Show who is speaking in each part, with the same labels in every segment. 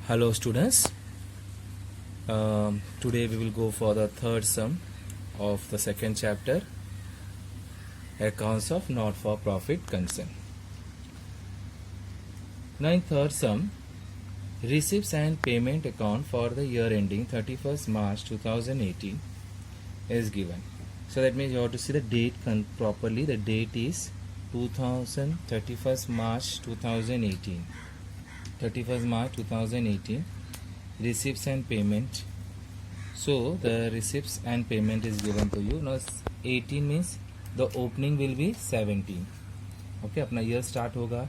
Speaker 1: Hello students, today we will go for the third sum of the second chapter, accounts of not-for-profit concern. Now in third sum, receipts and payment account for the year ending 31st March 2018 is given. So that means you have to see the date properly. The date is 31st March 2018. 31st March 2018, receipts and payment. So the receipts and payment is given to you. Now 18 means the opening will be 17. Okay, अपना year start होगा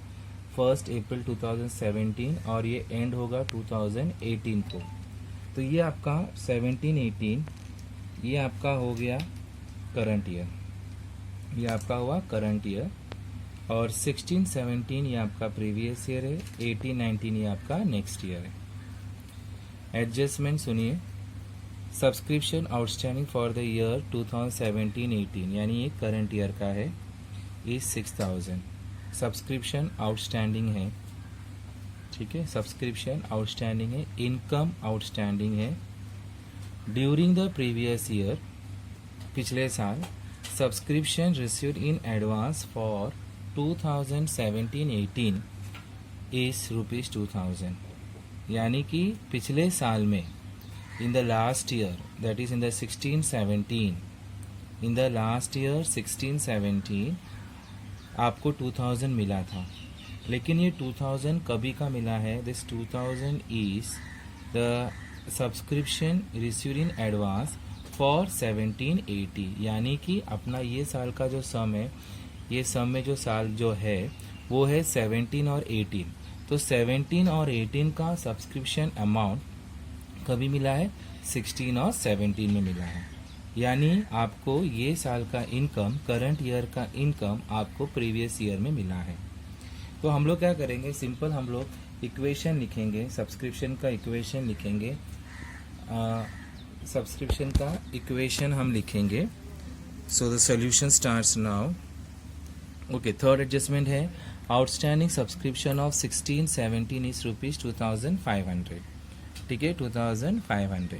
Speaker 1: 1st April 2017 और ये end होगा 2018 को. तो ये आपका 17-18 ये आपका हो गया करंट ईयर, ये आपका हुआ करंट ईयर, और 16-17 ये आपका प्रीवियस ईयर है, 18-19 ये आपका नेक्स्ट ईयर है. एडजस्टमेंट सुनिए. Subscription outstanding for the year 2017-18 यानी ये करंट ईयर का है, इज 6000. सब्सक्रिप्शन आउटस्टैंडिंग है, ठीक है, सब्सक्रिप्शन आउटस्टैंडिंग है. इनकम आउटस्टैंडिंग है. ड्यूरिंग द प्रीवियस ईयर, पिछले साल, subscription received in advance for 2017-18 is ₹2000. यानी कि पिछले साल में, इन the last year, that is in the 16-17, in the last year 16-17 आपको 2000 मिला था. लेकिन ये 2000 कभी का मिला है? This 2000 is the subscription received in advance for 17-18. यानी कि अपना ये साल का जो सम है, ये सम में जो साल जो है वो है 17 और 18. तो 17 और 18 का सब्सक्रिप्शन अमाउंट कभी मिला है? 16 और 17 में मिला है. यानी आपको ये साल का इनकम, करंट ईयर का इनकम आपको प्रीवियस ईयर में मिला है. तो हम लोग क्या करेंगे? सिंपल हम लोग इक्वेशन लिखेंगे, सब्सक्रिप्शन का इक्वेशन लिखेंगे. सब्सक्रिप्शन का इक्वेशन हम लिखेंगे. So the solution starts now. Okay, third adjustment है. Outstanding subscription of 16-17 is ₹2500. ठीक है, 2500.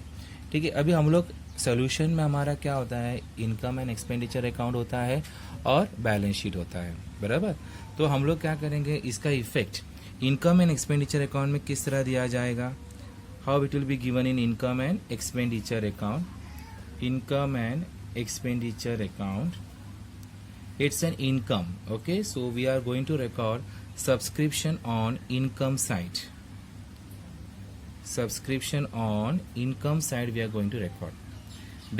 Speaker 1: ठीक है, अभी हम लोग सोल्यूशन में हमारा क्या होता है? इनकम एंड एक्सपेंडिचर अकाउंट होता है और बैलेंस शीट होता है, बराबर. तो हम लोग क्या करेंगे? इसका effect income and expenditure account में किस तरह दिया जाएगा? How it will be given in income and expenditure account. Income and expenditure account, it's an income. Okay, so we are going to record subscription on income side. Subscription on income side we are going to record.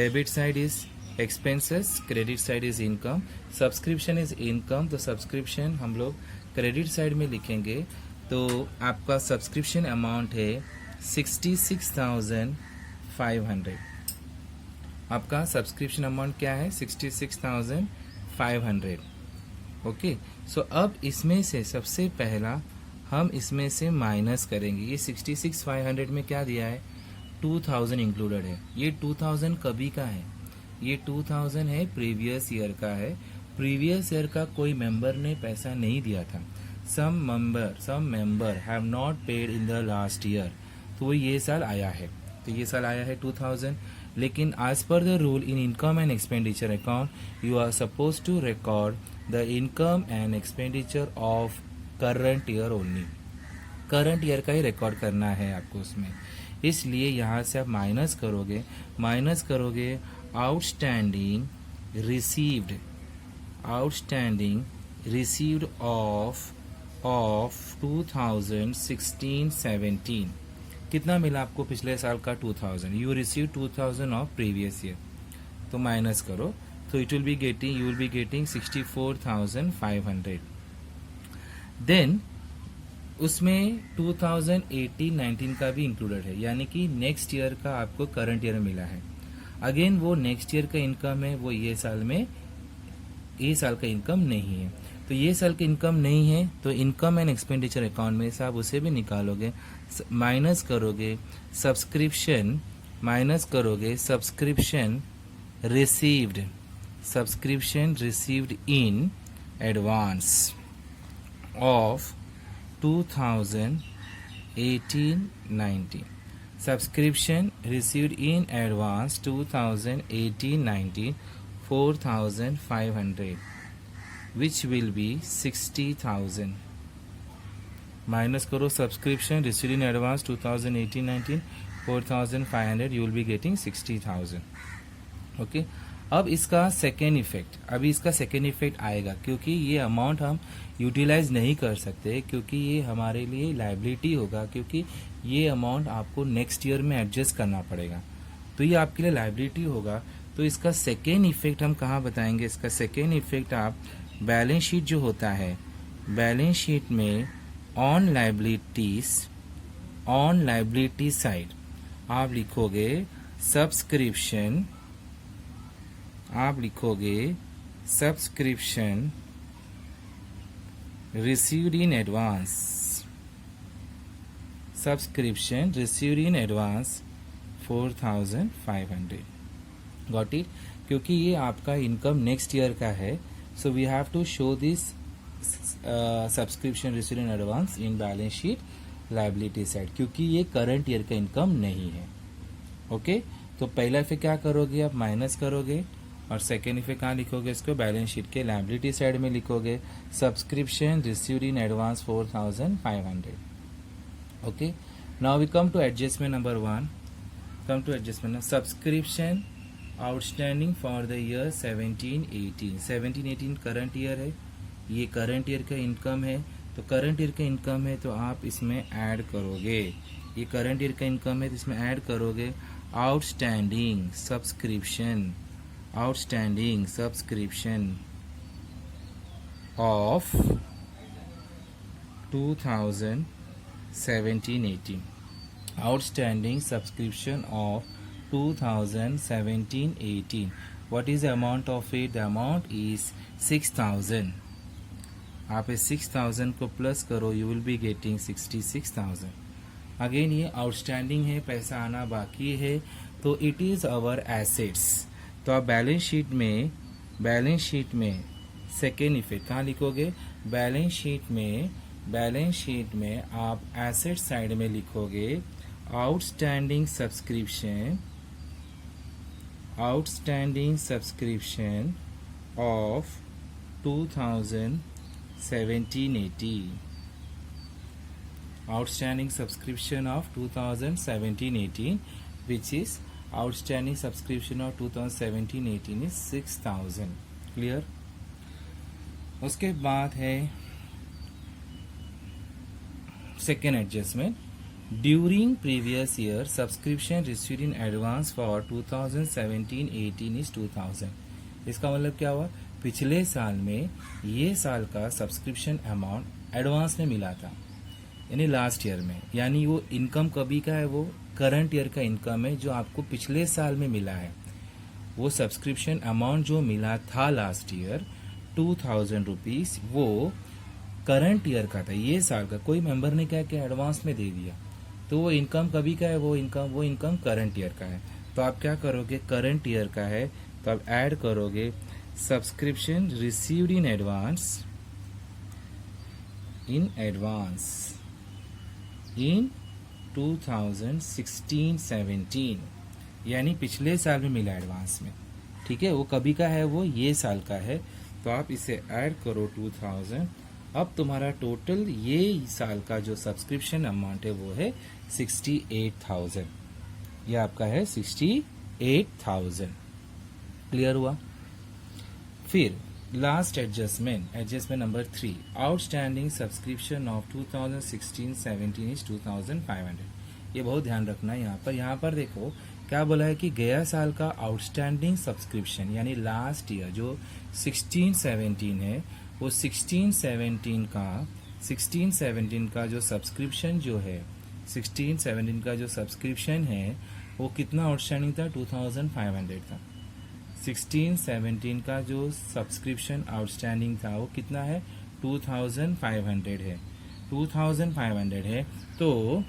Speaker 1: Debit side is expenses, credit side is income. Subscription is income, तो subscription हम लोग credit side में लिखेंगे. तो आपका subscription amount है 66,500. आपका subscription amount क्या है? 66,500. ओके, सो अब इसमें से सबसे पहला हम इसमें से माइनस करेंगे. ये 66,500 में क्या दिया है? 2000 इंक्लूडेड है. ये 2000 कभी का है? ये 2000 है प्रीवियस ईयर का है. प्रीवियस ईयर का कोई मेंबर ने पैसा नहीं दिया था. Some member have not paid in the last year. तो ये साल आया है, तो ये साल आया है 2000. लेकिन as per the rule in income and expenditure account, you are supposed to record the income and expenditure of current year only. Current year का ही रिकॉर्ड करना है आपको उसमें. इसलिए यहाँ से आप माइनस करोगे आउटस्टैंडिंग रिसीव्ड ऑफ 2016-17. कितना मिला आपको पिछले साल का? 2000. You receive 2000 of previous year, तो माइनस करो, तो you will be getting 64,500. Then उसमें 2018-19 का भी इंक्लूडेड है, यानी कि नेक्स्ट ईयर का आपको करंट ईयर में मिला है. अगेन वो नेक्स्ट ईयर का इनकम है, वो ये साल का इनकम नहीं है. तो ये साल का इनकम नहीं है, तो इनकम एंड एक्सपेंडिचर अकाउंट में से आप उसे भी निकालोगे, माइनस करोगे subscription received in advance of 2000 18-19. Subscription received in advance 2018-19 4,500, which will be 60,000. Minus करो subscription received in advance 2018-19 4,500, you will be getting 60,000. Okay अब इसका सेकेंड इफेक्ट, अभी इसका सेकेंड इफेक्ट आएगा क्योंकि ये अमाउंट हम यूटिलाइज नहीं कर सकते क्योंकि ये हमारे लिए लाइबिलिटी होगा, क्योंकि ये अमाउंट आपको नेक्स्ट ईयर में एडजस्ट करना पड़ेगा, तो ये आपके लिए लाइबिलिटी होगा. तो इसका सेकेंड इफेक्ट हम कहाँ बताएंगे? इसका सेकेंड इफेक्ट आप बैलेंस शीट जो होता है, बैलेंस शीट में ऑन लाइबिलिटी साइड आप लिखोगे सब्सक्रिप्शन, आप लिखोगे subscription received in advance, subscription received in advance 4,500. Got it? क्योंकि ये आपका इनकम नेक्स्ट ईयर का है, so we have to show this subscription received in advance in balance sheet liability side, क्योंकि ये करंट ईयर का इनकम नहीं है. ओके तो पहला इफेक्ट क्या करोगे? आप माइनस करोगे और सेकेंड इफेक्ट कहाँ लिखोगे? इसको बैलेंस शीट के लायबिलिटी साइड में लिखोगे subscription received in advance 4,500. Okay now we come to adjustment number 1. Come to adjustment subscription outstanding for the year 17-18. 17-18 current year है, ये करंट ईयर का इनकम है, तो करंट ईयर का इनकम है तो आप इसमें ऐड करोगे, ये करंट ईयर का इनकम है तो इसमें ऐड करोगे outstanding subscription, outstanding subscription of 2017-18. Outstanding subscription of 2017-18. What is the amount of it? The amount is 6,000. आप इस 6,000 को प्लस करो, you will be getting 66,000. Again ये आउटस्टैंडिंग है, पैसा आना बाकी है, तो इट इज अवर एसेट्स. तो आप बैलेंस शीट में सेकेंड इफेक्ट कहाँ लिखोगे? बैलेंस शीट में आप एसेट साइड में लिखोगे outstanding subscription of 2017-18. Outstanding subscription of 2017-18, which is outstanding subscription of 2017-18 is 6,000. Clear? उसके बाद है second adjustment. During previous year, subscription received in advance for 2017-18 is 2,000. इसका मतलब क्या हुआ? पिछले साल में ये साल का सब्सक्रिप्शन अमाउंट एडवांस में मिला था, यानी लास्ट ईयर में, यानी वो इनकम कभी का है? वो करंट ईयर का इनकम है जो आपको पिछले साल में मिला है. वो सब्सक्रिप्शन अमाउंट जो मिला था लास्ट ईयर 2,000 रुपीज, वो करंट ईयर का था, ये साल का. कोई मेंबर ने क्या किया? एडवांस में दे दिया, तो वो इनकम कभी का है? वो इनकम करंट ईयर का है. तो आप क्या करोगे? करंट ईयर का है तो आप ऐड करोगे सब्सक्रिप्शन रिसीव्ड इन एडवांस इन 2016-17, यानी पिछले साल में मिला एडवांस में. ठीक है, वो कभी का है? वो ये साल का है, तो आप इसे ऐड करो 2,000. अब तुम्हारा टोटल ये साल का जो सब्सक्रिप्शन अमाउंट है वो है 68,000. ये आपका है 68,000. क्लियर हुआ? फिर last adjustment number 3. Outstanding subscription of 2016-17 is 2,500. ये बहुत ध्यान रखना है यहाँ पर देखो क्या बोला है कि गया साल का आउटस्टैंडिंग सब्सक्रिप्शन यानी लास्ट ईयर जो 16-17 है, वो 16-17 का जो सब्सक्रिप्शन जो है 16-17 का जो सब्सक्रिप्शन है वो कितना आउटस्टैंडिंग था? 2,500 था. 16-17 का जो सब्सक्रिप्शन आउटस्टैंडिंग था वो कितना है? 2,500 है. 2,500 है. तो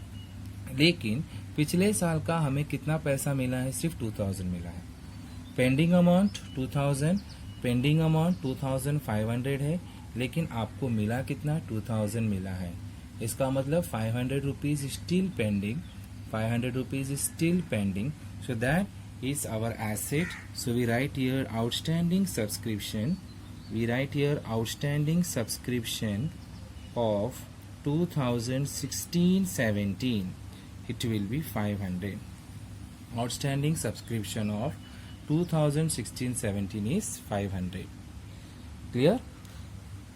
Speaker 1: लेकिन पिछले साल का हमें कितना पैसा मिला है? सिर्फ 2,000 मिला है. पेंडिंग अमाउंट 2,500 है, लेकिन आपको मिला कितना? 2,000 मिला है. इसका मतलब 500 rupees is still pending. 500 rupees is still pending. So that is our asset. So we write here outstanding subscription. We write here outstanding subscription of 2016-17. It will be 500. Outstanding subscription of 2016-17 is 500. Clear?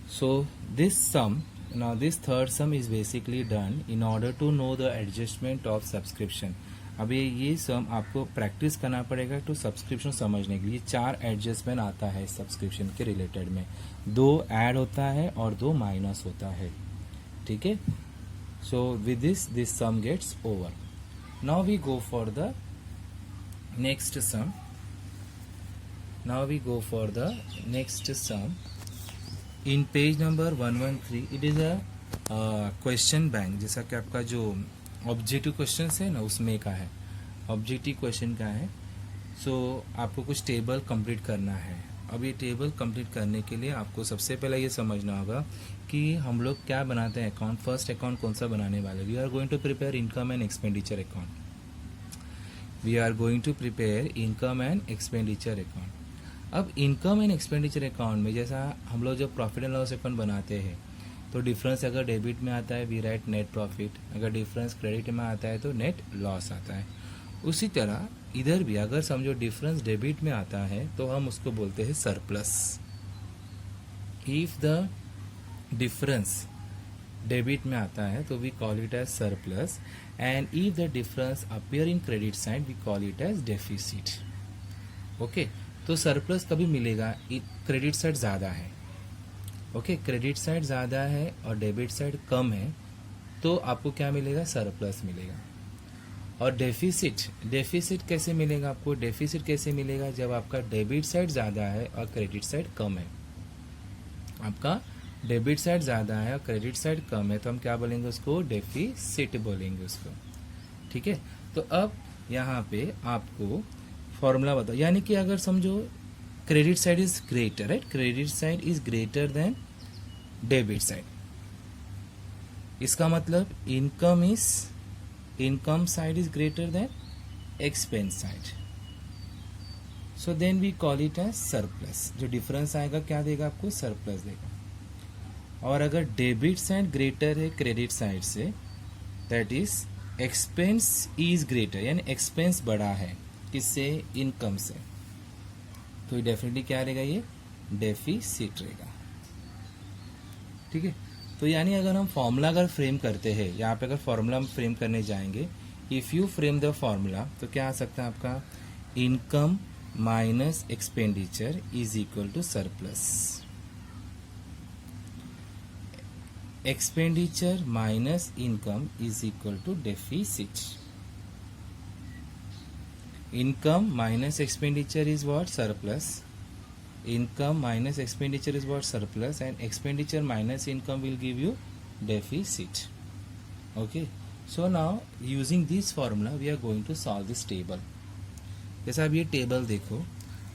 Speaker 1: So this sum, now this third sum is basically done in order to know the adjustment of subscription. अब ये सम आपको practice करना पड़ेगा तो subscription समझने के लिए 4 adjustment आता है सब्सक्रिप्शन के रिलेटेड में, 2 ऐड होता है और 2 माइनस होता है. ठीक है. So with this sum gets over. Now we go for the next sum. Now we go for the next sum. In page number 113, it is a question bank. जैसा कि आपका जो ऑब्जेक्टिव क्वेश्चन है ना उसमें का है, ऑब्जेक्टिव क्वेश्चन का है. सो आपको कुछ टेबल कंप्लीट करना है. अब ये टेबल कंप्लीट करने के लिए आपको सबसे पहले ये समझना होगा कि हम लोग क्या बनाते हैं अकाउंट. फर्स्ट अकाउंट कौन सा बनाने वाले. We are going to prepare income and expenditure account. We are going to prepare income and expenditure account. अब इनकम एंड एक्सपेंडिचर अकाउंट में जैसा हम लोग जब प्रॉफिट एंड लॉस अकाउंट बनाते हैं तो डिफरेंस अगर डेबिट में आता है वी राइट नेट प्रॉफिट, अगर डिफरेंस क्रेडिट में आता है तो नेट लॉस आता है. उसी तरह इधर भी अगर समझो डिफरेंस डेबिट में आता है तो हम उसको बोलते हैं surplus. If the difference debit में आता है तो we call it as surplus, and if the difference appear in credit side we call it as deficit. Okay. तो सरप्लस कभी मिलेगा क्रेडिट साइड ज़्यादा है. ओके. क्रेडिट साइड ज़्यादा है और डेबिट साइड कम है तो आपको क्या मिलेगा, सरप्लस मिलेगा. और डेफिसिट कैसे मिलेगा आपको. डेफिसिट कैसे मिलेगा जब आपका डेबिट साइड ज़्यादा है और क्रेडिट साइड कम है. आपका डेबिट साइड ज़्यादा है और क्रेडिट साइड कम है तो हम क्या बोलेंगे उसको, डेफिसिट बोलेंगे उसको. ठीक है. तो अब यहाँ पे आपको फॉर्मूला बताओ. यानी कि अगर समझो credit side is greater, right, credit side is greater than debit side. इसका मतलब income side is greater than expense side. So then we call it as surplus. जो डिफरेंस आएगा क्या देगा आपको, सरप्लस देगा. और अगर डेबिट साइड ग्रेटर है क्रेडिट साइड से, that is expense is greater, यानी एक्सपेंस बड़ा है किससे, इनकम से, तो ये डेफिनेटली क्या रहेगा, ये डेफिसिट रहेगा. ठीक है. तो यानी अगर हम फॉर्मूला अगर फ्रेम करते हैं, यहाँ पे अगर फॉर्मूला हम फ्रेम करने जाएंगे, if you frame the formula तो क्या आ सकता है आपका, income minus expenditure is equal to surplus. Expenditure minus income is equal to deficit. Income minus expenditure is what, surplus. Income minus expenditure is what, surplus, and expenditure minus income will give you deficit. Okay. So now using this formula we are going to solve this table. जैसा अब ये table देखो,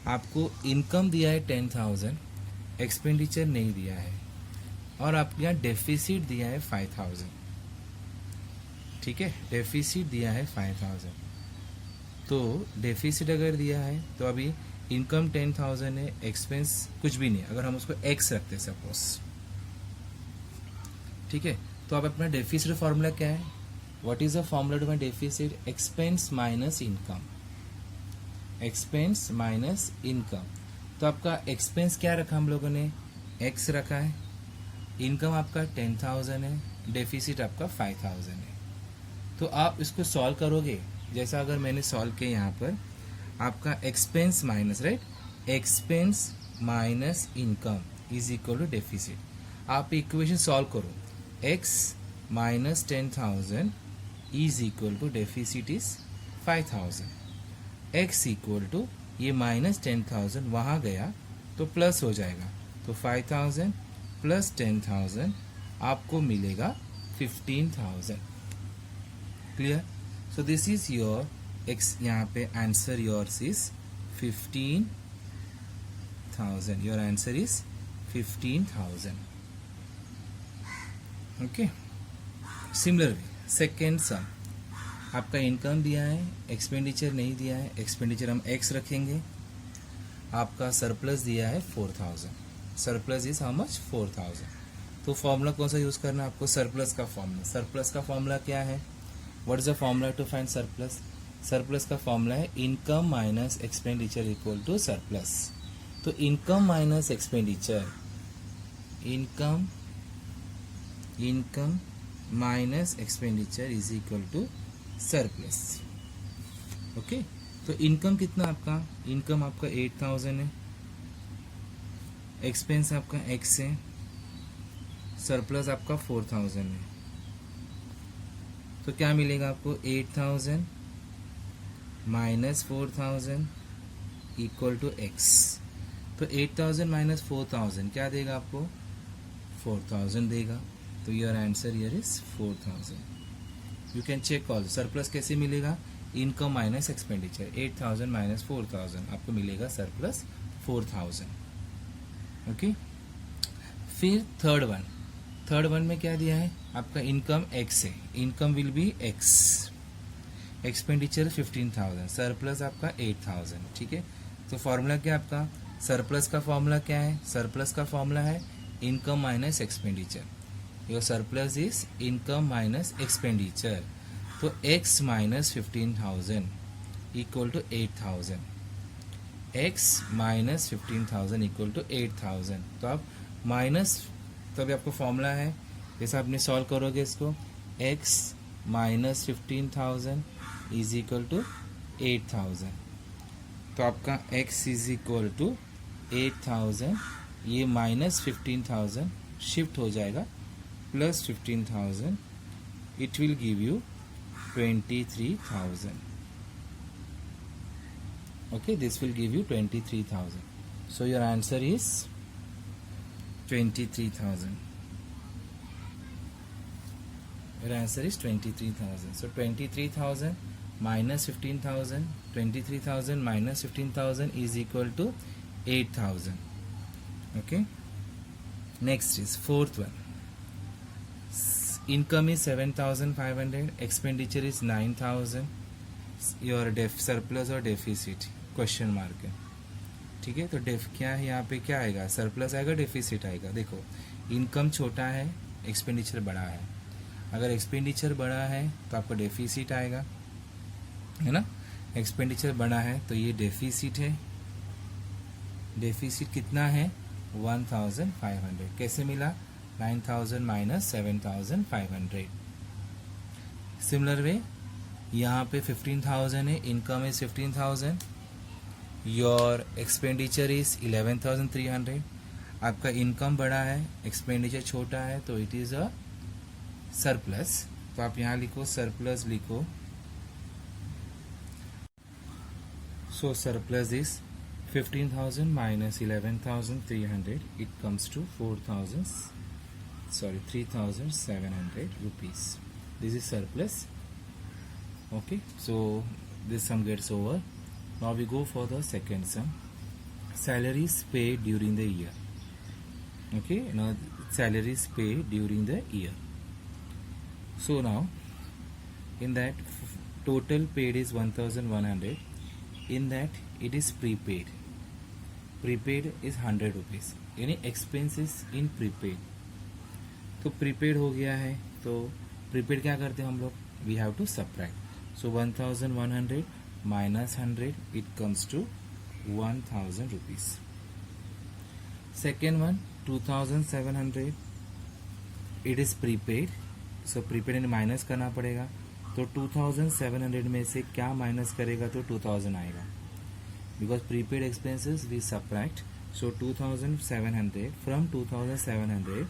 Speaker 1: आपको income दिया है 10,000, expenditure नहीं दिया है, और आपके यहाँ डेफिसिट दिया है 5,000. ठीक है. डेफिसिट दिया है 5,000. तो डेफिसिट अगर दिया है तो अभी इनकम 10,000 है, एक्सपेंस कुछ भी नहीं है. अगर हम उसको एक्स रखते सपोज, ठीक है, तो अब अपना डेफिसिट फॉर्मूला क्या है, what is the formula to my deficit, expense minus income. Expense minus income. तो आपका एक्सपेंस क्या रखा हम लोगों ने, एक्स रखा है, इनकम आपका 10,000 है, डेफिसिट आपका 5,000 है. तो आप इसको सॉल्व करोगे, जैसा अगर मैंने सॉल्व किया यहाँ पर, आपका expense minus, right, expense minus income is equal to deficit. आप इक्वेशन सॉल्व करो, x minus 10,000 is equal to deficit is 5,000. X equal to ये माइनस 10,000 वहाँ गया तो प्लस हो जाएगा, तो 5,000 प्लस 10,000 आपको मिलेगा 15,000. Clear. So this is your x, यहाँ पे answer yours is 15,000. Your answer is 15,000. Okay. Similar second sum, आपका इनकम दिया है, एक्सपेंडिचर नहीं दिया है, एक्सपेंडिचर हम एक्स रखेंगे, आपका सरप्लस दिया है 4000, सरप्लस इज हाउ मच 4000। तो फॉर्मूला कौन सा यूज करना है आपको, सरप्लस का फॉर्मूला। सरप्लस का फॉर्मूला क्या है, what is the formula to find surplus? Surplus का फॉर्मूला है income minus expenditure equal to surplus. तो income minus expenditure, income minus expenditure is equal to surplus. Okay, तो इनकम कितना आपका, इनकम आपका 8000 है, एक्सपेंस आपका एक्स है, सरप्लस आपका 4000 है। तो क्या मिलेगा आपको, 8000 माइनस 4000 इक्वल टू एक्स। तो 8000 माइनस 4000 क्या देगा आपको, 4000 देगा। तो your answer here is 4000। You can check all surplus कैसे मिलेगा, इनकम माइनस एक्सपेंडिचर, 8000 माइनस 4000 आपको मिलेगा सरप्लस 4000। ओके, फिर थर्ड वन में क्या दिया है आपका, इनकम एक्स है, income will be x, expenditure 15000, surplus आपका 8000। ठीक है, तो फॉर्मूला क्या आपका, सरप्लस का फॉर्मूला क्या है, सरप्लस का फॉर्मूला है income minus expenditure. Your surplus is income minus expenditure. तो x minus 15000 equal to 8000, x minus 15000 equal to 8000। तो आप माइनस, तो अभी आपको फॉर्मूला है, जैसे आपने सॉल्व करोगे इसको, x minus 15000 is equal to 8000। तो आपका x इज इक्वल टू 8000, ये माइनस 15000 शिफ्ट हो जाएगा plus 15000, it will give you 23,000. Okay, this will give you 23,000. So your answer is 23,000. Your answer is 23,000. So 23,000 minus 15,000, 23,000 minus 15,000 is equal to 8,000. Okay. Next is fourth one. Income is 7,500, expenditure is 9,000. Your surplus or deficit, question mark है। ठीक है, तो क्या है यहाँ पे, क्या आएगा, सरप्लस आएगा, डेफिसिट आएगा। देखो, इनकम छोटा है, एक्सपेंडिचर बड़ा है। अगर एक्सपेंडिचर बड़ा है तो आपका डेफिसिट आएगा, है ना। एक्सपेंडिचर बड़ा है तो ये डेफिसिट है। डेफिसिट कितना है, 1,500। कैसे मिला, 9,000 माइनस 7,500। सिमिलर वे यहाँ पे 15,000 है, income is 15,000, your expenditure is 11,300। आपका इनकम बड़ा है, एक्सपेंडिचर छोटा है, तो इट इज अ सरप्लस। तो आप यहाँ लिखो, सरप्लस लिखो। So surplus is 15,000 minus 11,300, it comes to 3,700 rupees. This is surplus. Okay, so this sum gets over. Now we go for the second sum. Salaries paid during the year. Okay, now salaries paid during the year. So now in that total paid is 1,100. In that it is prepaid. Prepaid is 100 rupees. यानी expenses in prepaid. तो prepaid हो गया है, तो prepaid क्या करते हैं हम लोग, we have to subtract. So 1,100 minus 100, it comes to 1,000 rupees. Second one 2,700, it is prepaid. So prepaid minus करना पड़ेगा, तो 2,700 में से क्या माइनस करेगा, तो 2,000 आएगा, because prepaid expenses we subtract. So 2,700 from 2,700,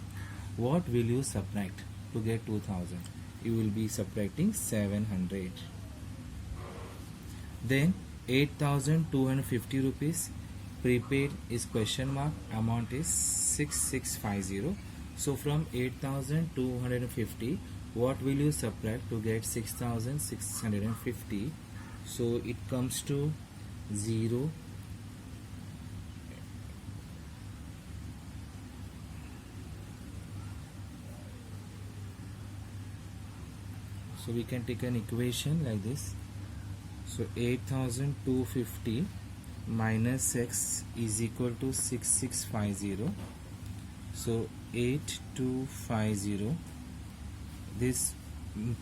Speaker 1: what will you subtract to get 2,000? You will be subtracting 700. Then 8,250 rupees. Prepaid is question mark. Amount is 6650. So from 8,250, what will you subtract to get 6,650? So it comes to 0. So we can take an equation like this. So 8250 minus x is equal to 6650. So 8250, this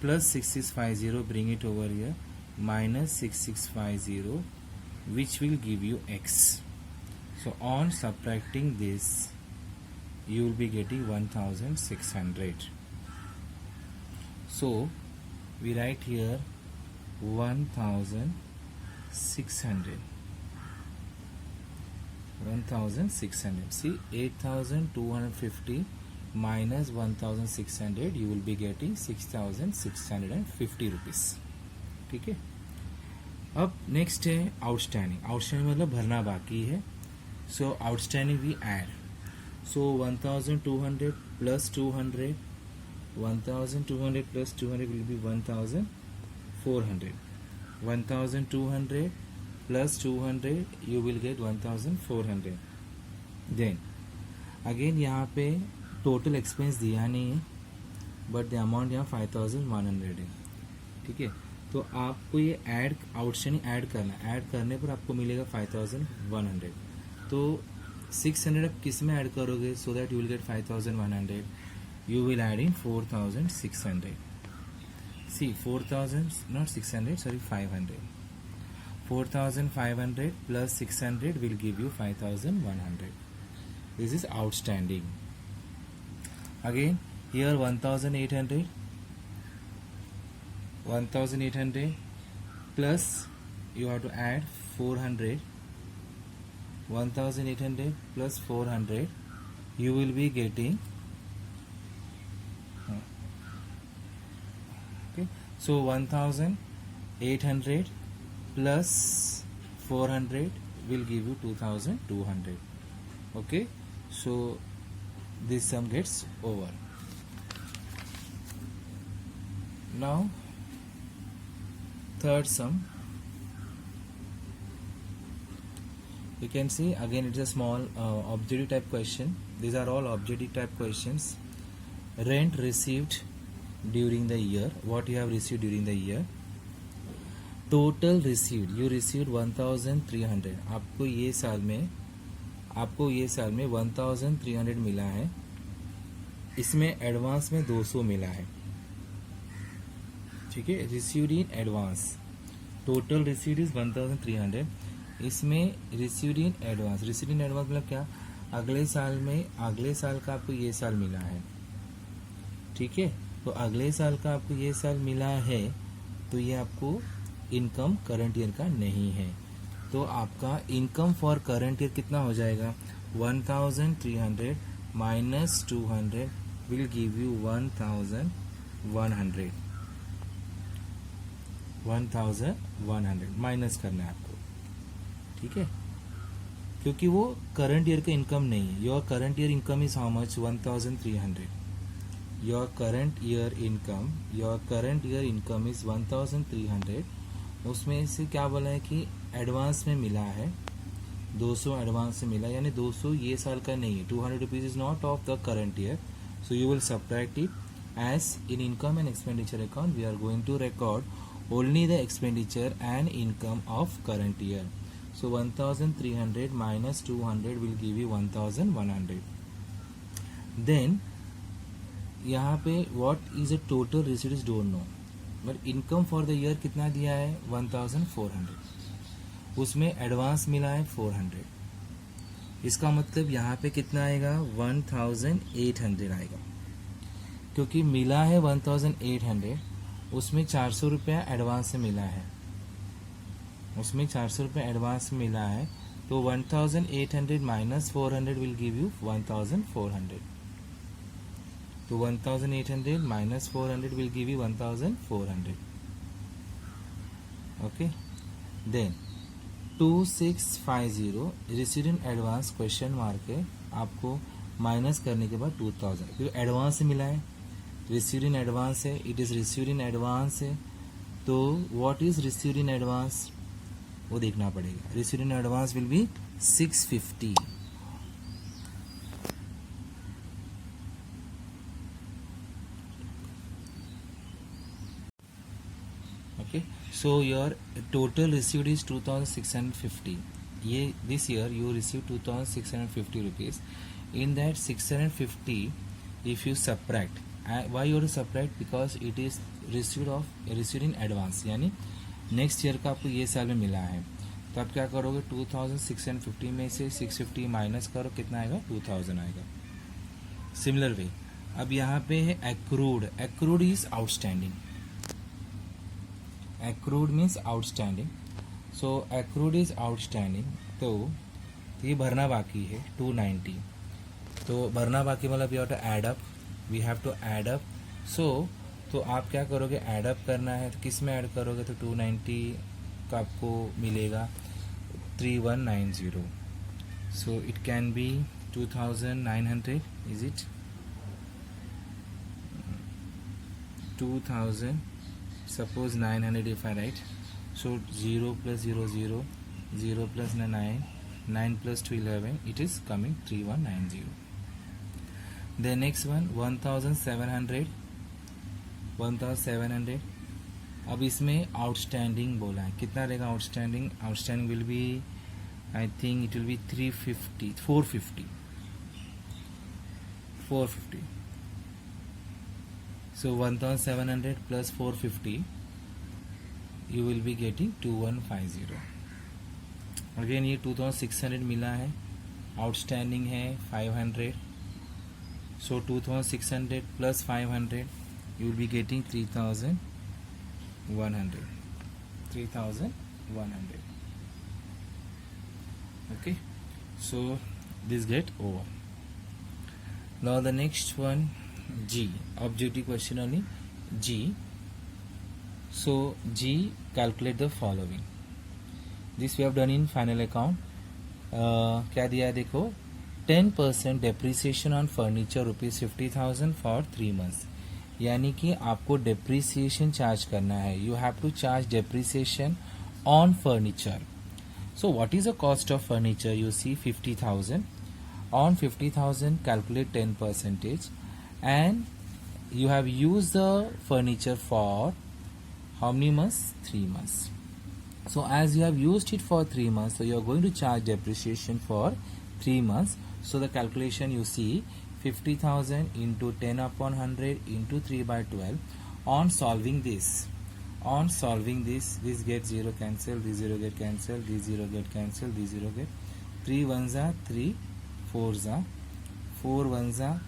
Speaker 1: plus 6650, bring it over here, minus 6650, which will give you x. So on subtracting this, you will be getting 1600. So we write here 1600. 1600. See, 8250 minus 1600, you will be getting 6650 rupees. ठीक है. अब next है outstanding. Outstanding मतलब भरना बाकी है. So outstanding we add. So 1200 plus 200, 1200 plus 200 will be 1400. 1200 plus 200, you will get 1400. Then again यहाँ पे टोटल एक्सपेंस दिया नहीं है, बट द अमाउंट यहाँ 5100 है. ठीक है. तो आपको ये ऐड आउटस्टैंडिंग ऐड करना. ऐड करने पर आपको मिलेगा 5100. तो 600 आप किस में ऐड करोगे, so that you will get 5100. You will add in 4600. See 4000 not 600, sorry 500. 4500 plus 600 will give you 5100. This is outstanding. Again here 1800 plus you have to add 400. 1800 plus 400, you will be getting okay. So 1800 plus 400 will give you 2200. Okay, so this sum gets over. Now third sum, you can see again it's a small objective type question. These are all objective type questions. Rent received during the year. What you have received during the year. Total received, you received 1300. आपको ये साल में 1300 मिला है. इसमें advance में 200 मिला है. ठीक है. Received in advance. Total received is 1300. इसमें received in advance. Received in advance मतलब क्या, अगले साल का आपको ये साल मिला है. ठीक है. तो अगले साल का आपको ये साल मिला है, तो ये आपको इनकम करंट ईयर का नहीं है. तो आपका इनकम फॉर करंट ईयर कितना हो जाएगा, 1300 minus 200 will give you 1100. 1100 minus करना है आपको. ठीक है. क्योंकि वो करंट ईयर का इनकम नहीं है. Your current year income is how much, 1300. Your current year income is 1300. उसमें से क्या बोला है कि एडवांस में मिला है 200. एडवांस से मिला, यानी 200 ये साल का नहीं है. 200 rupees is not of the current year. So you will subtract it. As in income and expenditure account we are going to record only the expenditure and income of current year. So 1300 minus 200 will give you 1100. Then यहाँ पे what is a total received don't know, but income for the year कितना दिया है 1400. उसमें advance मिला है 400. इसका मतलब यहाँ पे कितना आएगा 1800 आएगा. क्योंकि मिला है 1800, उसमें 400 रुपया एडवांस से मिला है. तो 1800 माइनस 400 विल गिव यू 1400. तो 1800 minus 400 will give you 1400. Okay. Then 2650 received in advance question mark है. आपको माइनस करने के बाद 2000, क्योंकि एडवांस से मिला है. रिसीव्ड इन एडवांस है, it is received in advance है. तो what is received in advance वो देखना पड़ेगा. Received in advance will be 650. Okay, so your total received is 2650. This year you received 2650 rupees. In that 650, if you subtract, why you have to subtract? Because it is received in advance, यानी next year का आपको ये साल में मिला है. तो आप क्या करोगे, 2650 में से 650 माइनस करो, कितना आएगा, 2000 आएगा. सिमिलर वे अब यहाँ पे है accrued. Accrued is outstanding. Accrued means outstanding. So accrued is outstanding. तो ये भरना बाकी है 290. तो भरना बाकी मतलब you have to add up. We have to add up. So तो आप क्या करोगे, ऐड अप करना है. तो किस में ऐड करोगे, तो 290 का आपको मिलेगा 3190. So it can be 2900. Is it 2000? Suppose 900 if I write. So 0 plus 0 0, 0 plus 9, 9 plus 2 11. It is coming 3190. The next one 1700. 1700. अब इसमें आउटस्टैंडिंग बोला है. कितना रहेगा outstanding? Outstanding will be, I think it will B 350, 450. 450. So 1700 plus 450, you will be getting 2150. Again ये 2600 मिला है, outstanding है 500. So 2600 plus 500, you will be getting 3100. 3100. Okay, so this get over. Now the next one, G, objective question only. G. So G, calculate the following. This we have done in final account. क्या दिया है देखो, 10% depreciation on furniture rupees 50,000 for 3 months. यानी कि आपको depreciation charge करना है. You have to charge depreciation on furniture. So what is the cost of furniture? You see 50,000. On 50,000 calculate 10%. And you have used the furniture for how many months? 3 months. So as you have used it for 3 months, so you are going to charge depreciation for 3 months. So the calculation you see 50,000 into 10 upon 100 into 3 by 12. On solving this, this gets 0 cancel, this 0 get cancelled, this 0 get cancelled, this 0 get 3 ones are 3, 4s are 4 ones are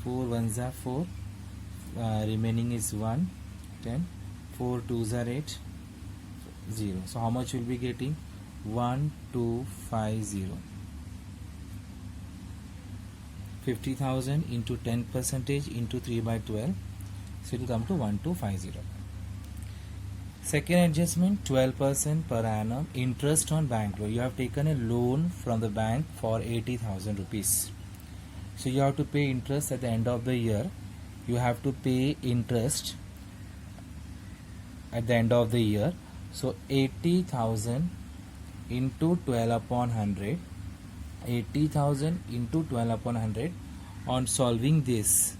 Speaker 1: 4 ones are 4, remaining is 1, 10, 4 2s are 8, 0. So how much will be getting? 1250. 50,000 into 10% into 3 by 12, so it will come to 1250. Second adjustment, 12% per annum interest on bank loan. You have taken a loan from the bank for 80,000 rupees. So you have to pay interest at the end of the year. You have to pay interest at the end of the year. So 80,000 into 12 upon 100. 80,000 into 12 upon 100. On solving this,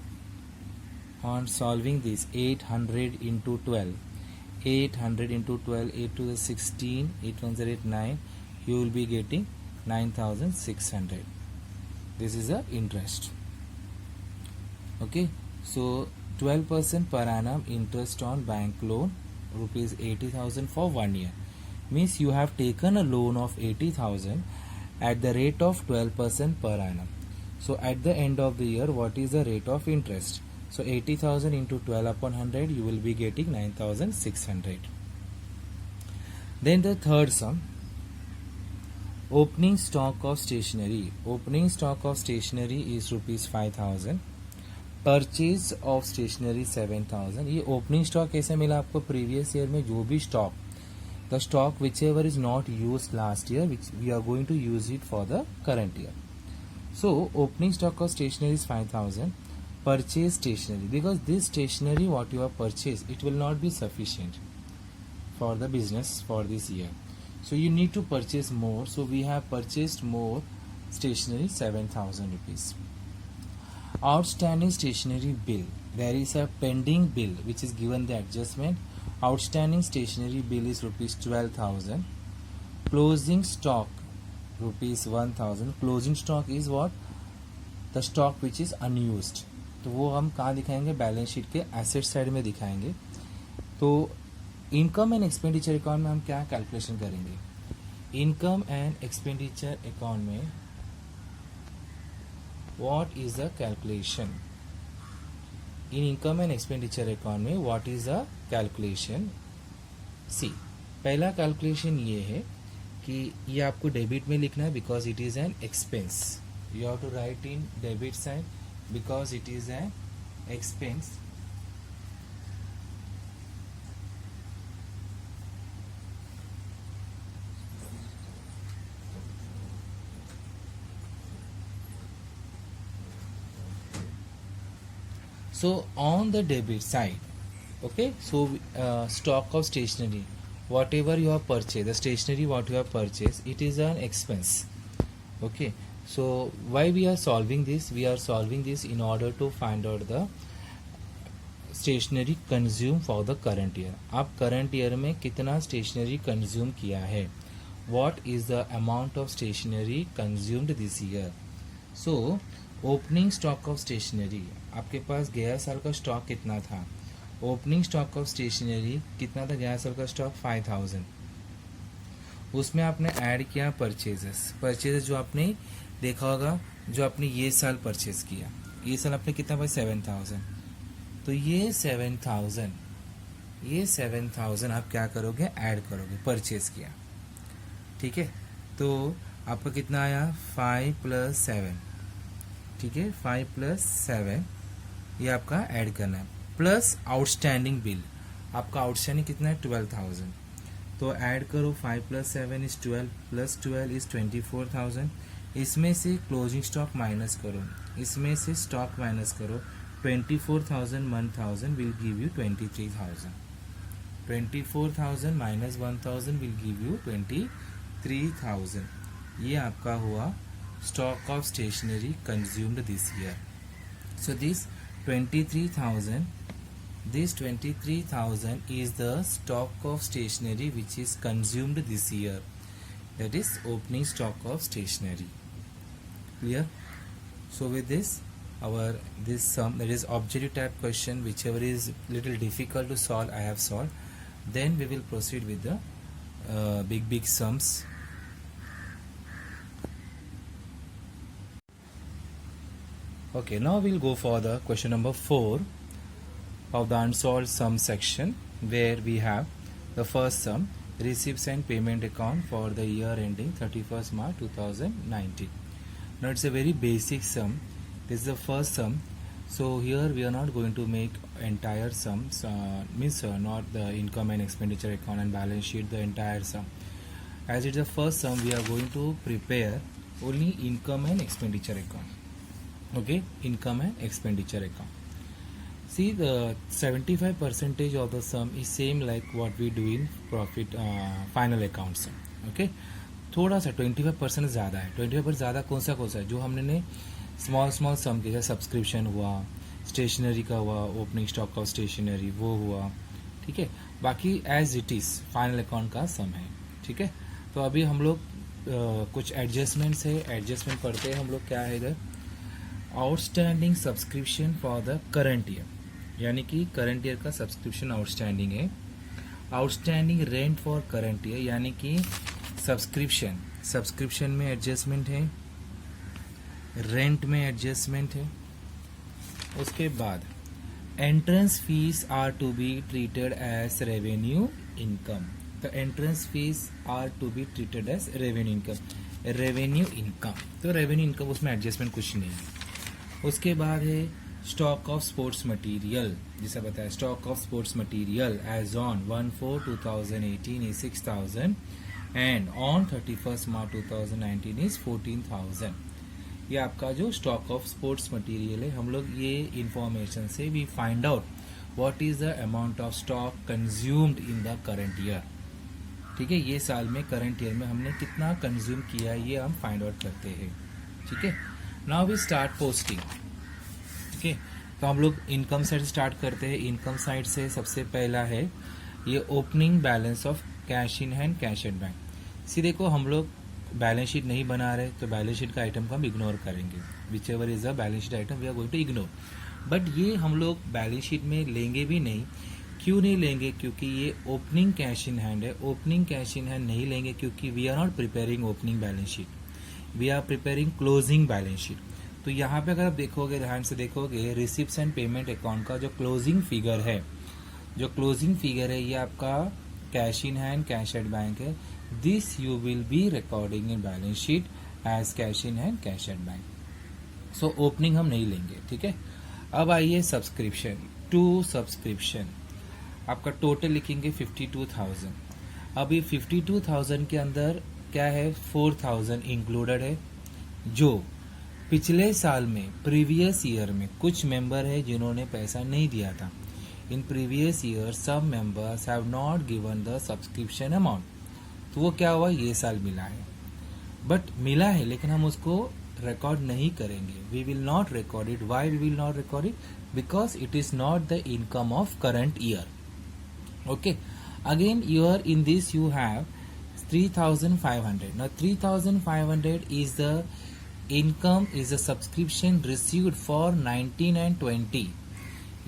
Speaker 1: 800 into 12. 800 into 12, 8 to the 16, 8 ones are 8, 9. You will be getting 9,600. This is the interest. Okay, so 12% per annum interest on bank loan, rupees 80,000 for 1 year. Means you have taken a loan of 80,000 at the rate of 12% per annum. So at the end of the year, what is the rate of interest? So 80,000 into 12 upon 100, you will be getting 9,600. Then the third sum, opening stock of stationery. Opening stock of stationery is rupees 5,000. Purchase of stationery 7,000. ये opening stock कैसे मिला आपको? previous year में जो भी stock, the stock whichever is not used last year, which we are going to use it for the current year. So opening stock of stationery is 5,000. Purchase stationery, because this stationery what you have purchased, it will not be sufficient for the business for this year. So you need to purchase more. So we have purchased more stationery, 7,000 rupees. Outstanding stationery bill. There is a pending bill which is given the adjustment outstanding stationery bill is ₹12,000. Closing stock ₹1,000. Closing stock is what? The stock which is unused. तो वो हम कहाँ दिखाएंगे? Balance sheet के asset side में दिखाएंगे. तो income and expenditure account में हम क्या कैलकुलेशन करेंगे? इनकम एंड एक्सपेंडिचर अकाउंट में what is the calculation? In income and expenditure account में व्हाट इज द कैलकुलेशन? सी, पहला कैलकुलेशन ये है कि ये आपको डेबिट में लिखना है because it is an expense. You have to write in debit side because it is an expense. So on the debit side, okay, so stock of stationery, whatever you have purchased, the stationery what you have purchased, it is an expense. Okay, so why we are solving this? We are solving this in order to find out the stationery consumed for the current year. आप current year में कितना stationery consume किया है? What is the amount of stationery consumed this year? So opening stock of stationery, आपके पास गया साल का स्टॉक कितना था? ओपनिंग स्टॉक ऑफ स्टेशनरी कितना था? गया साल का स्टॉक 5,000. उसमें आपने ऐड किया परचेजेस जो आपने देखा होगा, जो आपने ये साल परचेज किया. ये साल आपने कितना भाई? 7,000. तो ये 7,000 आप क्या करोगे? ऐड करोगे. परचेज किया, ठीक है. तो आपका कितना आया? 5 + 7. ठीक है, 5 + 7 ये आपका ऐड करना है. प्लस आउटस्टैंडिंग बिल, आपका आउटस्टैंडिंग कितना है? 12,000. तो ऐड करो. 5 + 7 इज 12 + 12 इज 24,000. इसमें से क्लोजिंग स्टॉक माइनस करो, इसमें से स्टॉक माइनस करो. 24,000 1,000 will give you 23,000. 24,000 - 1,000 will give you 23,000. ये आपका हुआ stock of stationery consumed this year. So this 23,000 is the stock of stationery which is consumed this year. That is opening stock of stationery. Clear? So with this sum, that is objective type question, whichever is little difficult to solve, I have solved. Then we will proceed with the big sums. Okay, now we'll go for the question number 4 of the unsolved sum section, where we have the first sum, receipts and payment account for the year ending 31st March 2019. Now it's a very basic sum. This is the first sum. So here we are not going to make entire sums, not the income and expenditure account and balance sheet, the entire sum. As it's the first sum, we are going to prepare only income and expenditure account. Okay, income and expenditure account. See, the 75% of the sum is same like what we do in profit final account sum. Okay, थोड़ा सा 25% ज़्यादा है. 25% ज़्यादा कौन सा है? जो हमने स्मॉल सम के, जैसे सब्सक्रिप्शन हुआ, स्टेशनरी का हुआ, ओपनिंग स्टॉक ऑफ स्टेशनरी वो हुआ. ठीक है, बाकी as it is final account का सम है. ठीक है, तो अभी हम लोग कुछ एडजस्टमेंट्स है, एडजस्टमेंट पढ़ते हैं हम लोग. क्या है इधर? Outstanding subscription for the current year, यानी कि करंट ईयर का सब्सक्रिप्शन आउटस्टैंडिंग है. Outstanding rent for current year, यानी कि सब्सक्रिप्शन में एडजस्टमेंट है, रेंट में एडजस्टमेंट है. उसके बाद entrance fees are to be treated as revenue income. The entrance fees are to be treated as revenue income. तो रेवेन्यू इनकम उसमें एडजस्टमेंट कुछ नहीं है. उसके बाद है स्टॉक ऑफ स्पोर्ट्स मटेरियल, जिसे बताया stock of sports material as on 1/4/2018 is 6,000 and on 31st March 2019 is 14,000. ये आपका जो स्टॉक ऑफ स्पोर्ट्स मटेरियल है, हम लोग ये इंफॉर्मेशन से we find out what is the amount of stock consumed in the current year. ठीक है, ये साल में करंट ईयर में हमने कितना कंज्यूम किया ये हम फाइंड आउट करते हैं. ठीक है, नाउ वी स्टार्ट पोस्टिंग. ठीक है, तो हम लोग इनकम साइड से स्टार्ट करते हैं. इनकम साइड से सबसे पहला है ये opening balance of cash in hand, cash at bank. See देखो हम लोग बैलेंस शीट नहीं बना रहे तो बैलेंस शीट का आइटम को हम इग्नोर करेंगे, whichever is a balance sheet item we are going to ignore. But ये हम लोग बैलेंस शीट में लेंगे भी नहीं। क्यों नहीं लेंगे? क्योंकि ये ओपनिंग कैश इन हैंड है। ओपनिंग कैश इन हैंड नहीं लेंगे क्योंकि we are not preparing opening balance sheet, we are preparing closing balance sheet. तो यहाँ पे अगर आप देखोगे, ध्यान से देखोगे, रिसिप्ट्स एंड पेमेंट अकाउंट का जो क्लोजिंग फिगर है, जो क्लोजिंग फिगर है, ये आपका cash in hand, cash at bank है। This you will be recording in balance sheet as cash in hand, cash at bank. So opening हम नहीं लेंगे, ठीक है। अब आइए सब्सक्रिप्शन टू सब्सक्रिप्शन। आपका टोटल लिखेंगे 52,000। अब ये 52,000 के अंदर क्या है, 4,000 इंक्लूडेड है, जो पिछले साल में, प्रीवियस ईयर में कुछ मेंबर है जिन्होंने पैसा नहीं दिया था। In previous year some members have not given the subscription amount. तो वो क्या हुआ, ये साल मिला है, बट मिला है लेकिन हम उसको रिकॉर्ड नहीं करेंगे। We will not record it. Why we will not record it? Because it is not the income of current year. Okay, again here in this you have 3,500. Now 3,500 is the income, is the subscription received for 19 and 20.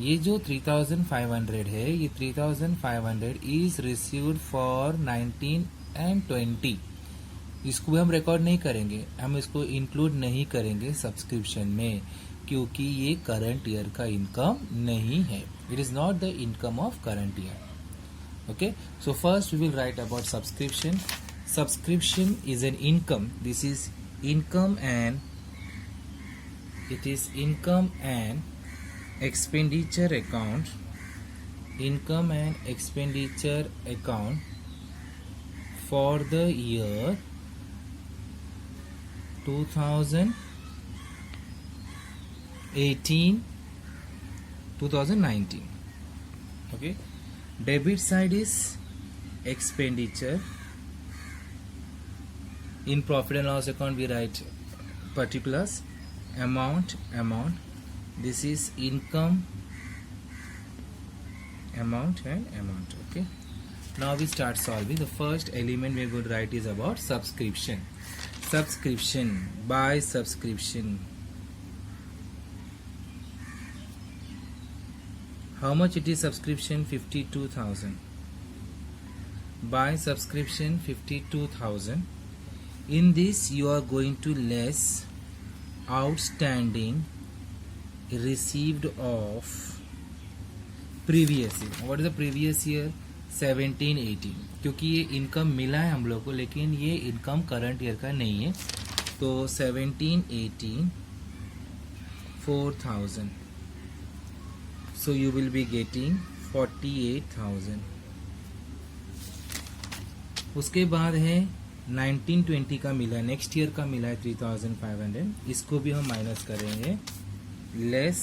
Speaker 1: ये जो 3,500 है, ये 3,500 is received for 19 and 20. इसको भी हम record नहीं करेंगे, हम इसको इंक्लूड नहीं करेंगे सब्सक्रिप्शन में, क्योंकि ये करंट ईयर का इनकम नहीं है। It is not the income of current year. Okay, so first we will write about subscription. Subscription is an income. This is income and it is income and expenditure account. Income and expenditure account for the year 2018, 2019. Okay. Debit side is expenditure. In profit and loss account we write particulars, amount. This is income, amount and amount. Okay, now we start solving. The first element we are going to write is about subscription. Subscription, by subscription. How much it is subscription? 52,000. By subscription 52,000. In this you are going to less outstanding received of previous year. What is the previous year? 17-18. क्योंकि ये income मिला है हम लोग को, लेकिन ये income current year का नहीं है, तो 17-18 4,000. So you will be getting 48,000. उसके बाद है 19-20 का मिला, नेक्स्ट ईयर का मिला है 3,500. इसको भी हम माइनस करेंगे, less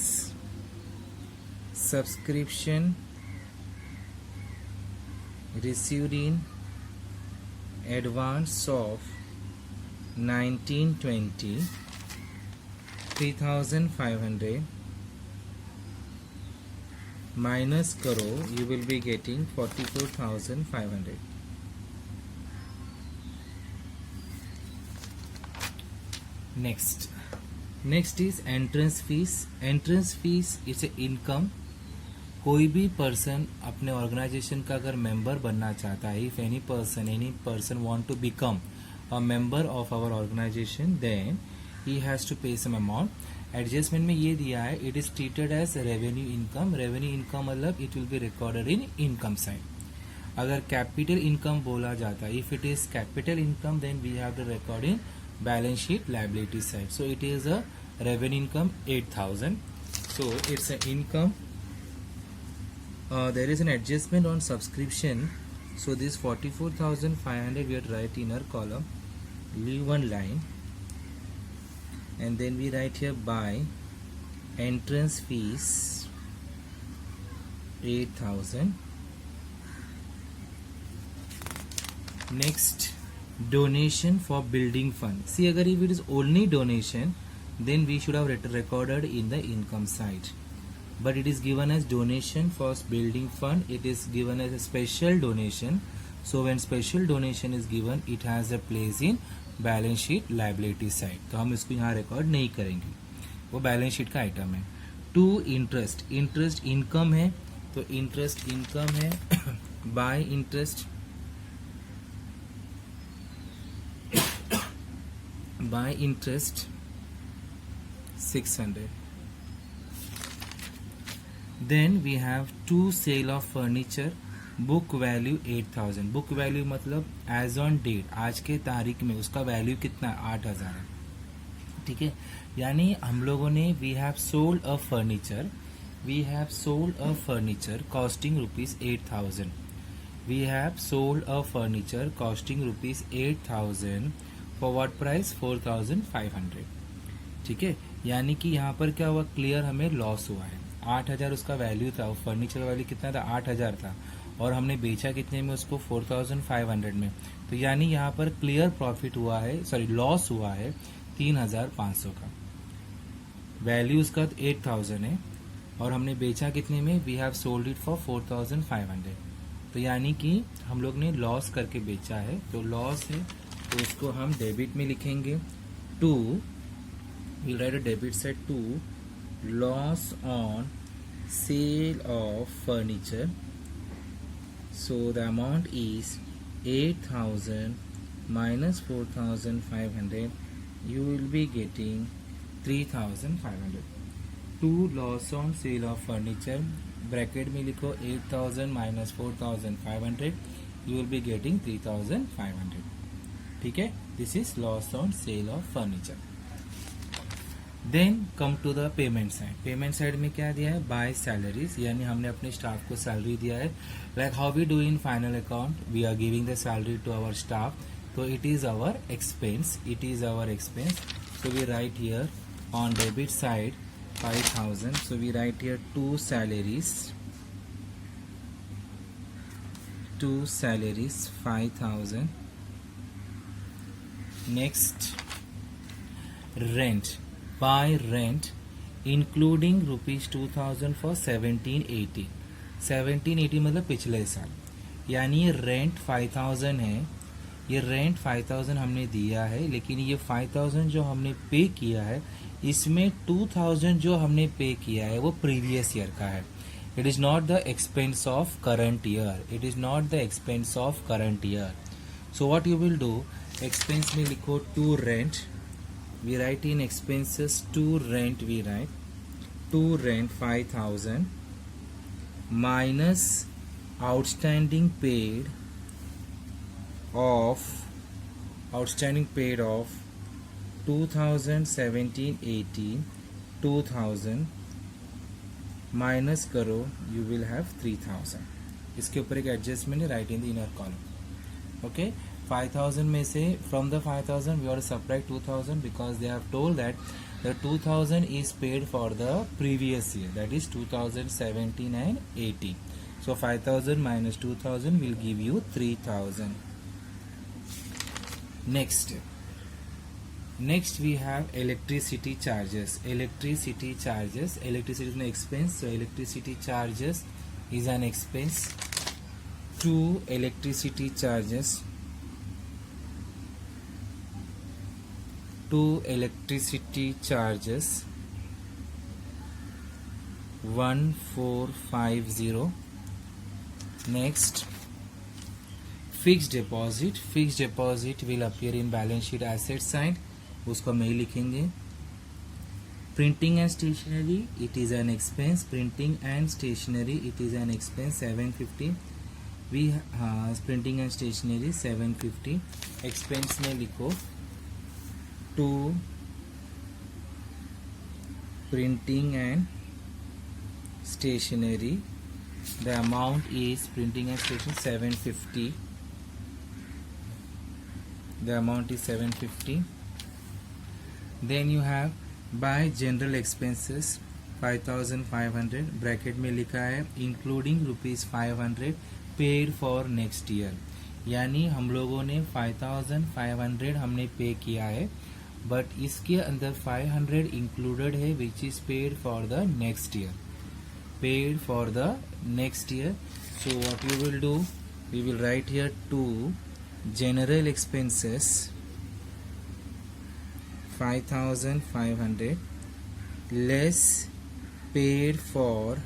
Speaker 1: subscription received in advance of 19-20, 3,500 minus करो, you will be getting 44,500. Next is entrance fees. Entrance fees is a income. कोई भी पर्सन अपने ऑर्गेनाइजेशन का अगर मेंबर बनना चाहता है, if any person want to become a member of our organisation, then he has to pay some amount. Adjustment में ये दिया है, it is treated as revenue income. Revenue income मतलब it will be recorded in income side. अगर capital income बोला जाता है, if it is capital income, then we have to record in balance sheet liability side. So it is a revenue income 8,000. So it's a income. There is an adjustment on subscription. So this 44,500 we have to write in our column. Leave one line. And then we write here by entrance fees 8,000. Next, donation for building fund. See, agar if it is only donation, then we should have recorded in the income side. but it is given as donation for building fund. It is given as a special donation. So when special donation is given, it has a place in balance sheet liability side, तो हम इसको यहाँ record नहीं करेंगे, वो balance sheet का item है. To interest, interest income है, तो इंटरेस्ट इनकम है. By interest, by interest 600. Then we have to sale of furniture, book value 8000. Book value मतलब एज ऑन डेट, आज के तारीख में उसका वैल्यू कितना है, 8000 है. ठीक है, यानी हम लोगों ने we have sold a furniture, we have sold a furniture costing rupees 8000. We have sold a furniture costing rupees 8000 for what price, 4500. ठीक है, यानी कि यहाँ पर क्या हुआ, क्लियर हमें लॉस हुआ है. 8000 उसका वैल्यू था, फर्नीचर का वैल्यू कितना था, 8000 था, और हमने बेचा कितने में उसको, 4500 में. तो यानी यहाँ पर क्लियर प्रॉफिट हुआ है, सॉरी लॉस हुआ है 3500 का. वैल्यू उसका 8000 है और हमने बेचा कितने में, we have sold it for 4500. तो यानी कि हम लोग ने लॉस करके बेचा है, तो लॉस है, तो उसको हम डेबिट में लिखेंगे. To, we'll write a debit side to loss on sale of furniture. So the amount is 8000 minus 4500. You will be getting 3500. To loss on sale of furniture, bracket में लिखो 8000 minus 4500. You will be getting 3500. ठीक है, this is loss on sale of furniture. Then come to the payment side. Payment side में क्या दिया है, bye salaries, यानी हमने अपने स्टाफ को सैलरी दिया है. Like how we do in final account, we are giving the salary to our staff, तो it is our expense, it is our expense. So we write here on debit side 5000. So we write here to salaries 5000. Next rent, by rent including rupees 2000 for 1780. 1780 मतलब पिछले साल, यानी ये rent 5000 है, ये rent 5000 हमने दिया है, लेकिन ये 5000 जो हमने पे किया है, इसमें 2000 जो हमने पे किया है वो प्रीवियस ईयर का है. It is not the expense of current year, it is not the expense of current year. So what you will do, expense में लिखो to rent, we write in expenses to rent, we write to rent 5000 minus outstanding paid of 2017-18 2000 minus करो, you will have 3000. इसके ऊपर एक adjustment है, right in the inner column. Okay, 5000 में से from the 5000 we have to subtract 2000 because they have told that the 2000 is paid for the previous year, that is 2017 and 18. So 5000 minus 2000 will give you 3000. Next we have electricity charges. Electricity is an expense, so electricity charges is an expense. To electricity charges 1450. Next, fixed deposit will appear in balance sheet asset side, उसको हम नहीं लिखेंगे. Printing and stationery, it is an expense. Printing and stationery, it is an expense, 750. We printing and stationery 750. expense में लिखो to printing and stationery, the amount is printing and stationery 750. The amount is 750. Then you have by general expenses 5500, bracket में लिखा है including ₹500 paid for next year. यानी हम लोगों ने 5500 हमने पे किया है, बट इसके अंदर 500 इंक्लूडेड है which is paid for the next year. paid for the next year. So what you will do, we will write here to general expenses 5,500 less paid for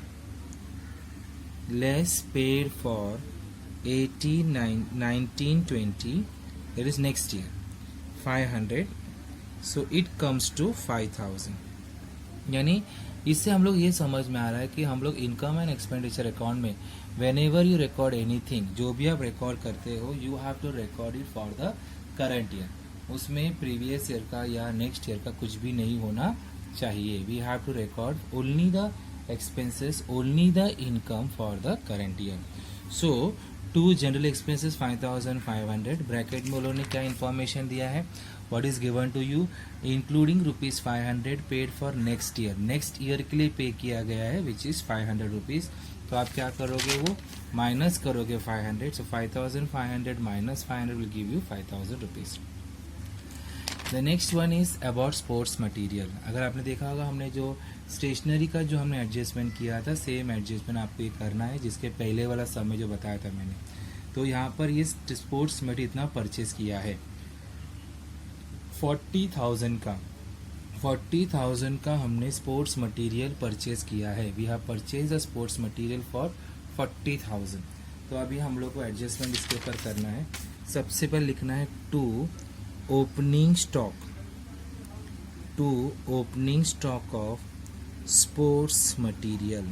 Speaker 1: 1920, that is next year 500, so it comes to 5,000. यानी इससे हम लोग ये समझ में आ रहा है कि हम लोग इनकम एंड एक्सपेंडिचर अकाउंट में whenever you record anything, जो भी आप रिकॉर्ड करते हो, you have to record it for the current year. उसमें प्रीवियस ईयर का या नेक्स्ट ईयर का कुछ भी नहीं होना चाहिए. We have to record only the expenses, only the income for the current year. So to general expenses 5,500 bracket में उन्होंने क्या इंफॉर्मेशन दिया है, what is given to you including rupees 500 paid for next year. Next year के लिए पे किया गया है which is 500 rupees. तो आप क्या करोगे, वो माइनस करोगे 500. so 5,500 minus 500 will give you 5,000 rupees. The next one is about sports material. अगर आपने देखा होगा हमने जो स्टेशनरी का जो हमने एडजस्टमेंट किया था, सेम एडजस्टमेंट आपको ये करना है जिसके पहले वाला समय जो बताया था मैंने. तो यहाँ पर ये स्पोर्ट्स मटेरियल इतना परचेज किया है 40,000 का. 40,000 का हमने स्पोर्ट्स मटेरियल परचेज किया है. We have purchase the sports material for 40,000. तो अभी हम लोग को एडजस्टमेंट इसके ऊपर करना है. सबसे पहले लिखना है to opening stock of sports material.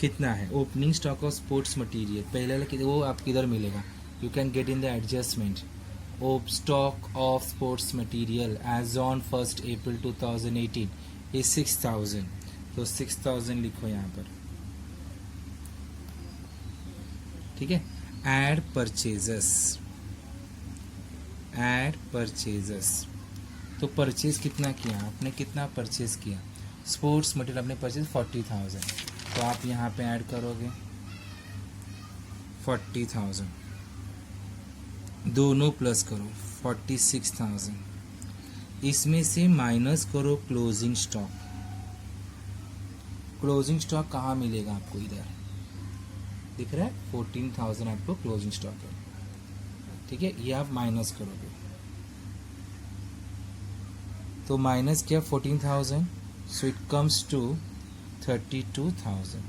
Speaker 1: कितना है opening stock of sports material, पहले वो आपको इधर मिलेगा. You can get in the adjustment stock of sports material as on 1st April 2018 is 6,000. तो 6,000 लिखो यहाँ पर, ठीक है. Add purchases. तो परचेज कितना किया आपने, कितना परचेज किया स्पोर्ट्स मटेरियल आपने परचेज 40,000. तो आप यहाँ पे ऐड करोगे 40,000, दोनों प्लस करो 46,000. इसमें से माइनस करो क्लोजिंग स्टॉक. क्लोजिंग स्टॉक कहाँ मिलेगा आपको, इधर दिख रहा है 14,000 आपको क्लोजिंग स्टॉक है, ठीक है. ये आप माइनस करोगे तो माइनस किया 14,000, so it comes to 32,000.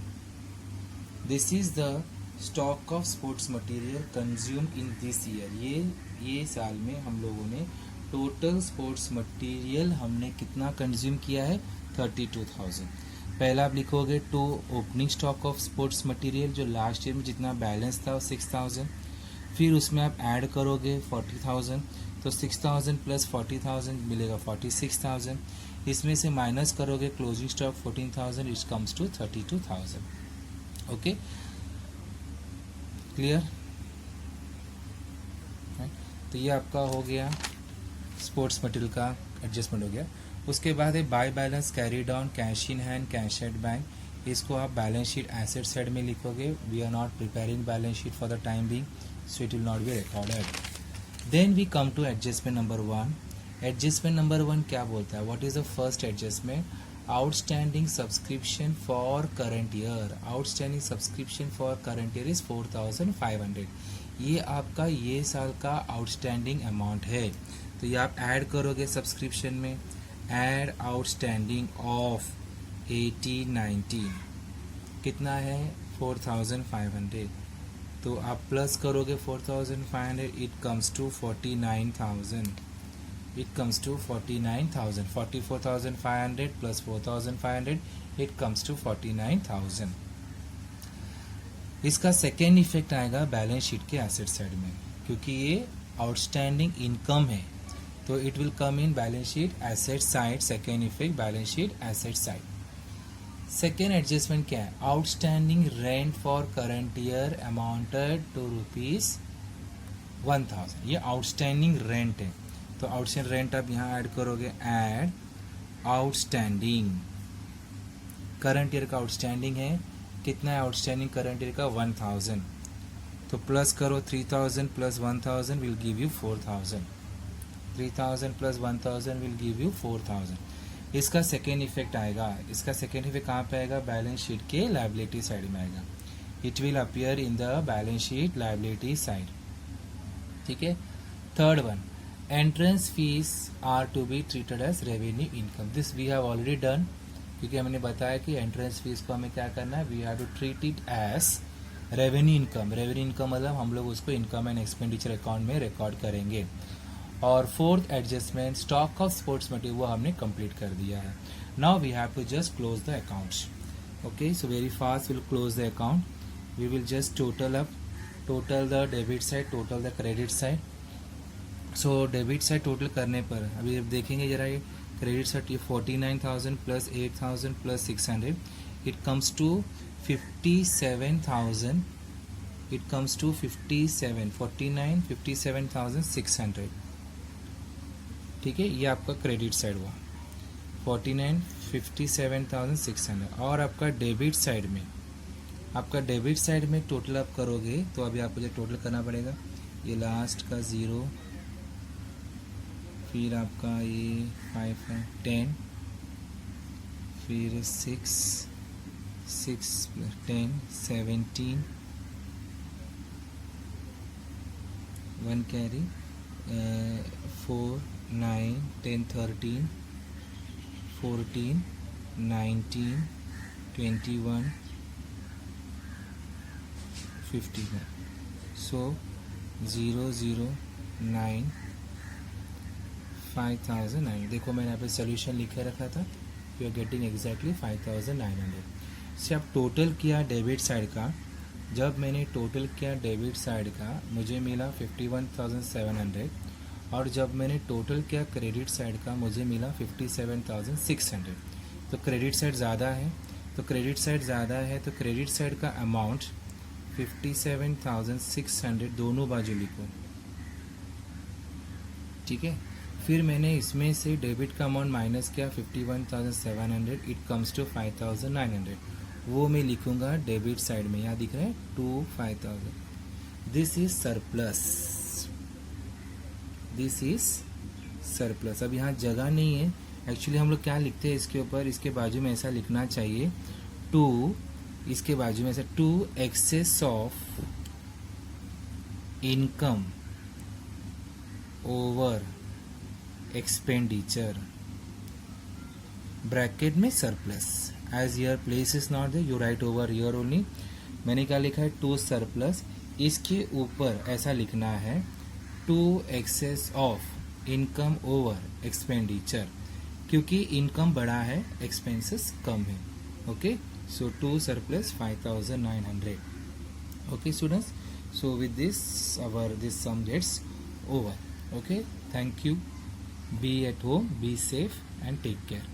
Speaker 1: This is the stock of sports material consume in this year. ये साल में हम लोगों ने टोटल स्पोर्ट्स मटेरियल हमने कितना कंज्यूम किया है 32,000. पहला आप लिखोगे to opening stock of sports material, जो लास्ट ईयर में जितना बैलेंस था 6,000. फिर उसमें आप ऐड करोगे 40,000, तो 6,000 प्लस 40,000 मिलेगा 46,000. इसमें से माइनस करोगे closing stock 14,000, it comes to 32,000. Okay, clear. तो ये आपका हो गया स्पोर्ट्स मटेरियल का एडजस्टमेंट हो गया. उसके बाद है by balance carry down, cash in hand, cash at bank. इसको आप बैलेंस शीट एसेट साइड में लिखोगे. We are not preparing balance sheet for the time being, so it will not be recorded. Then we come to adjustment number 1. Adjustment number 1 क्या बोलता है, what is the first adjustment? Outstanding subscription for current year. Outstanding subscription for current year is 4,500. ये आपका ये साल का outstanding amount है. तो ये आप ऐड करोगे सब्सक्रिप्शन में. ऐड आउटस्टैंडिंग ऑफ 18-19 कितना है 4,500. तो आप प्लस करोगे 4,500, it comes to 49,000. 44,500 plus 4,500, it comes to 49,000. इसका सेकेंड इफेक्ट आएगा बैलेंस शीट के एसेट साइड में, क्योंकि ये आउटस्टैंडिंग इनकम है. तो it will come in balance sheet asset side. Second effect balance sheet asset side. Second adjustment क्या है, outstanding rent for current year amounted to ₹1,000. ये आउटस्टैंडिंग रेंट है. तो आउटस्टैंडिंग रेंट आप यहाँ ऐड करोगे. ऐड आउटस्टैंडिंग करंट ईयर का outstanding है. कितना है आउटस्टैंडिंग करंट ईयर का 1,000. तो प्लस करो 3,000 plus 1,000 will give you 4,000. 3,000 plus 1,000 will give you 4,000. इसका सेकेंड इफेक्ट आएगा, इसका सेकेंड इफेक्ट कहाँ पे आएगा, बैलेंस शीट के लायबिलिटी साइड में आएगा. It will appear in the balance sheet liability side. ठीक है. Third one, entrance fees are to be treated as revenue income. This we have already done, क्योंकि हमने बताया कि एंट्रेंस फीस को हमें क्या करना है, we have to treat it as revenue income. Revenue income मतलब हम लोग उसको इनकम एंड एक्सपेंडिचर अकाउंट में रिकॉर्ड करेंगे. और fourth adjustment, stock of sports material, वो हमने कंप्लीट कर दिया है. Now we have to just close the accounts. Okay, so very fast will close the account. We will just total the debit side, total the credit side. So debit side total करने पर अभी देखेंगे जरा, ये credit side ये 49,000 plus 8,000 plus 600, it comes to 57,000. It comes to 57,600. ठीक है, ये आपका क्रेडिट साइड हुआ 57,600. और आपका डेबिट साइड में टोटल आप करोगे तो अभी आपको जो टोटल करना पड़ेगा, ये लास्ट का 0, फिर आपका ये 5 है 10, फिर 6 10 17, 1 कैरी, 4 9 10 13 14 19 21 51. So 0 0 9 5,009. देखो मैंने यहाँ पे सोल्यूशन लिखे रखा था, यू आर गेटिंग एग्जैक्टली 5,900. से अब टोटल किया डेबिट साइड का, जब मैंने टोटल किया डेबिट साइड का मुझे मिला 51,700. और जब मैंने टोटल किया क्रेडिट साइड का मुझे मिला 57,600. तो क्रेडिट साइड ज़्यादा है, तो क्रेडिट साइड का अमाउंट 57,600 दोनों बाजू लिखो. ठीक है. फिर मैंने इसमें से डेबिट का अमाउंट माइनस किया 51,700, इट कम्स टू 5,900. वो मैं लिखूंगा डेबिट साइड में, यहाँ दिख रहा है 5,000. This is surplus. अब यहाँ जगह नहीं है, एक्चुअली हम लोग क्या लिखते हैं इसके ऊपर, इसके बाजू में ऐसा लिखना चाहिए इसके बाजू में ऐसा excess of income over expenditure, bracket में surplus. As your place is not there, you write over your only. मैंने क्या लिखा है, सरप्लस. इसके ऊपर ऐसा लिखना है excess of income over expenditure, क्योंकि इनकम बड़ा है एक्सपेंसेस कम है. Okay, so surplus 5,900. Okay students, so with this this sum gets over. Okay, thank you. Be at home, be safe and take care.